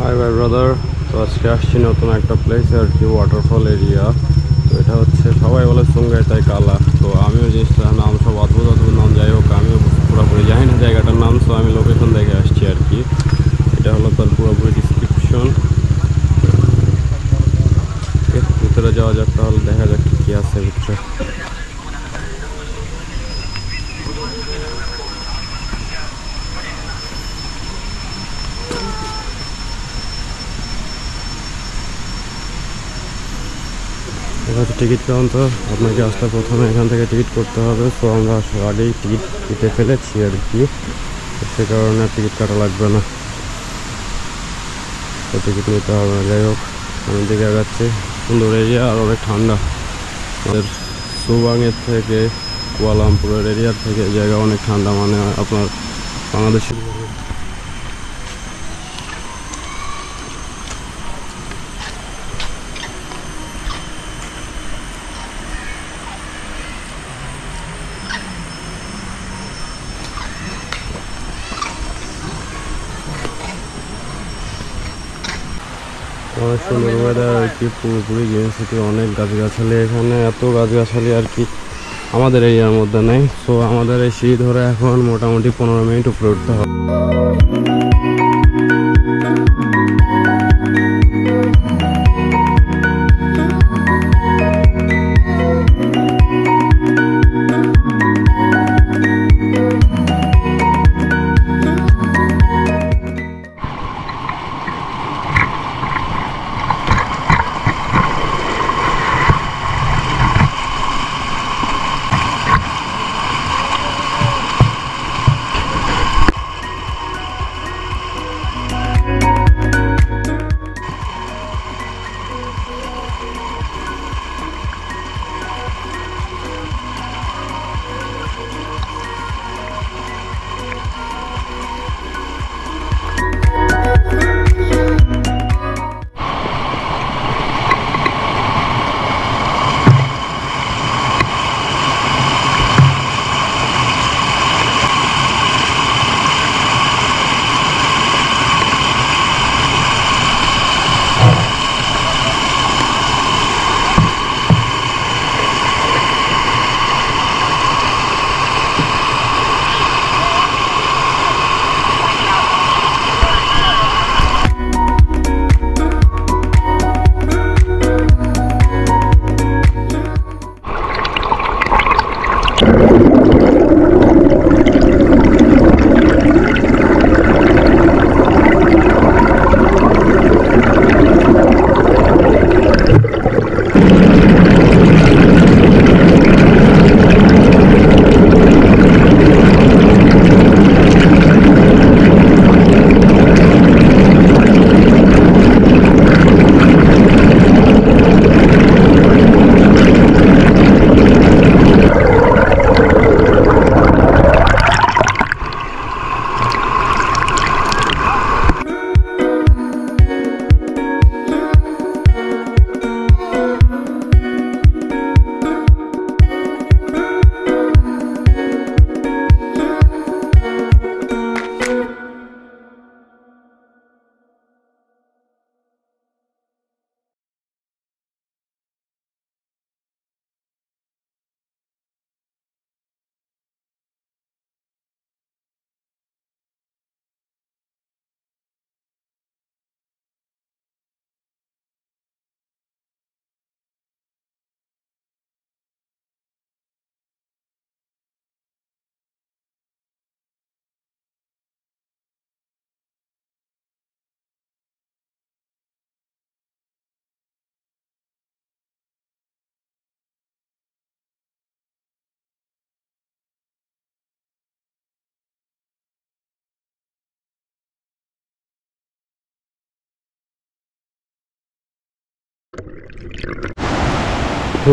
High ভাই brother. তো আজকে আসছি নতুন একটা প্লেসে আর কি, ওয়াটারফল এরিয়া। তো এটা হচ্ছে সবাই বলে সুঙ্গাই তাই কালা। তো আমিও জিনিসটার নাম সব অদ্ভুত অদ্ভুত নাম, যাই হোক আমিও পুরোপুরি জানি না জায়গাটার নাম। তো আমি লোকেশন দেখে আসছি আর কি। এটা হলো তার পুরোপুরি ডিসক্রিপশন। ভিতরে যাওয়া যাক, তাহলে দেখা যাক কী আছে ভিতরে। এখানে টিকিট কাউন্টার, আপনাকে আসলে প্রথমে এখান থেকে টিকিট করতে হবে। তো আমরা আগেই টিকিট কেটে ফেলেছি আর কি, সে কারণে টিকিট কাটা লাগবে না, তো টিকিট নিতে হবে না। যাই হোক আমি দিকে যাচ্ছি, সুন্দর এরিয়া আর অনেক ঠান্ডা। আমাদের সুবাংয়ের থেকে কুয়ালামপুরের এরিয়ার থেকে জায়গা অনেক ঠান্ডা, মানে আপনার বাংলাদেশের অনেক সুন্দর ওয়েদার আর কি। পুরোপুরি গ্রিন সিটি, অনেক গাছগাছালি এখানে, এত গাছগাছালি আর কি আমাদের এরিয়ার মধ্যে নেই। সো আমাদের এই সিঁড়ি ধরে এখন মোটামুটি 15 মিনিট উপরে উঠতে হবে।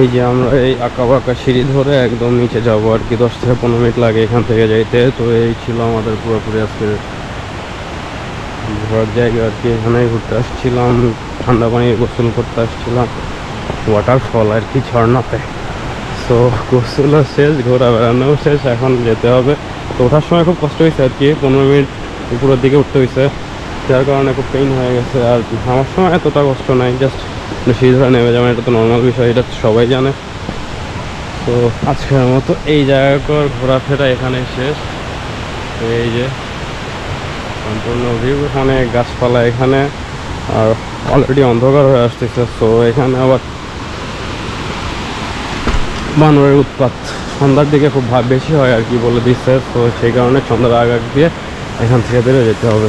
এই যে আমরা এই আঁকা বাঁকা সিঁড়ি ধরে একদম নিচে যাবো আর কি, 10 থেকে 15 মিনিট লাগে এখান থেকে যাইতে। তো এই ছিল আমাদের পুরোপুরি আজকে ঘোরার জায়গা আর কি। এখানেই ঘুরতে আসছিলাম, ঠান্ডা পানি গোসল করতে আসছিলাম, ওয়াটারফল আর কি, ঝর্ণাতে। তো গোসলও শেষ, ঘোরা বেড়ানোও শেষ, এখন যেতে হবে। তো ওঠার সময় খুব কষ্ট হয়েছে আর কি, 15 মিনিট উপরের দিকে উঠতে হয়েছে। যার কারণে খুব পেইন হয়ে গেছে। আর আমার সময় এতটা কষ্ট নাই, জাস্ট সিঁড়ি ধরে নেমে যাবেন, এটা তো নর্মাল বিষয়, এটা তো সবাই জানে। তো আজকের মতো এই জায়গাটার ঘোরাফেরা এখানে শেষ। তো এই যে সম্পূর্ণ ভিউ, এখানে গাছপালা এখানে, আর অলরেডি অন্ধকার হয়ে আসতেছে। তো এখানে আবার বানরের উৎপাত সন্ধ্যার দিকে খুব বেশি হয় আর কি বলে দিচ্ছে। তো সেই কারণে সন্ধ্যার আগ দিয়ে এখান থেকে বেরোয় যেতে হবে।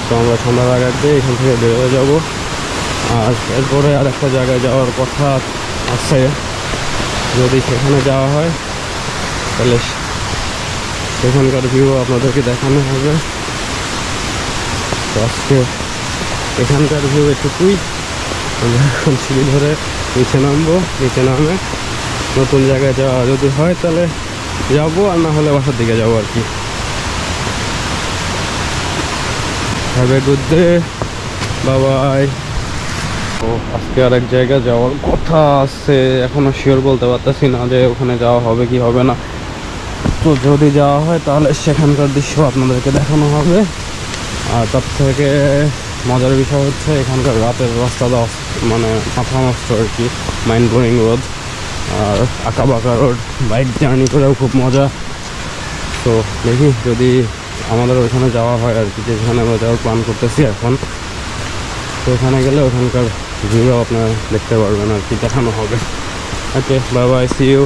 তো আমরা সন্ধ্যার আগ দিয়ে এখান থেকে বেরোয় যাব। আর এরপরে আর একটা জায়গায় যাওয়ার কথা আছে, যদি সেখানে যাওয়া হয় তাহলে সেখানকার ভিউ আপনাদেরকে দেখানো হবে। তো আজকে এখানকার ভিউ এটুকুই। আমরা এখন সিঁড়ি ধরে নিচে নামবো, নিচে নামে নতুন জায়গায় যাওয়া যদি হয় তাহলে যাবো, আর না হলে বাসার দিকে যাবো আর কি। হ্যাভ এ গুড ডে, বাবাই। তো আজকে আর এক জায়গায় যাওয়ার কথা আছে, এখনো শিওর বলতে পারতেছি না যে ওখানে যাওয়া হবে কি হবে না। তো যদি যাওয়া হয় তাহলে সেখানকার দৃশ্য আপনাদেরকে দেখানো হবে। আর তার থেকে মজার বিষয় হচ্ছে এখানকার রাতের রাস্তাটা মানে মাথা নষ্ট আর কি, মাইন্ড ব্লোয়িং রোড, আর আঁকা বাঁকা রোড, বাইক জার্নি করেও খুব মজা। তো দেখি যদি আমাদের ওইখানে যাওয়া হয় আর কি, যেখানে আমরা যাওয়ার প্ল্যান করতেছি এখন। তো ওখানে গেলে ওখানকার ভিউ আপনারা দেখতে পারবেন আর কি, দেখানো হবে। ওকে, বাই বাই, সি ইউ।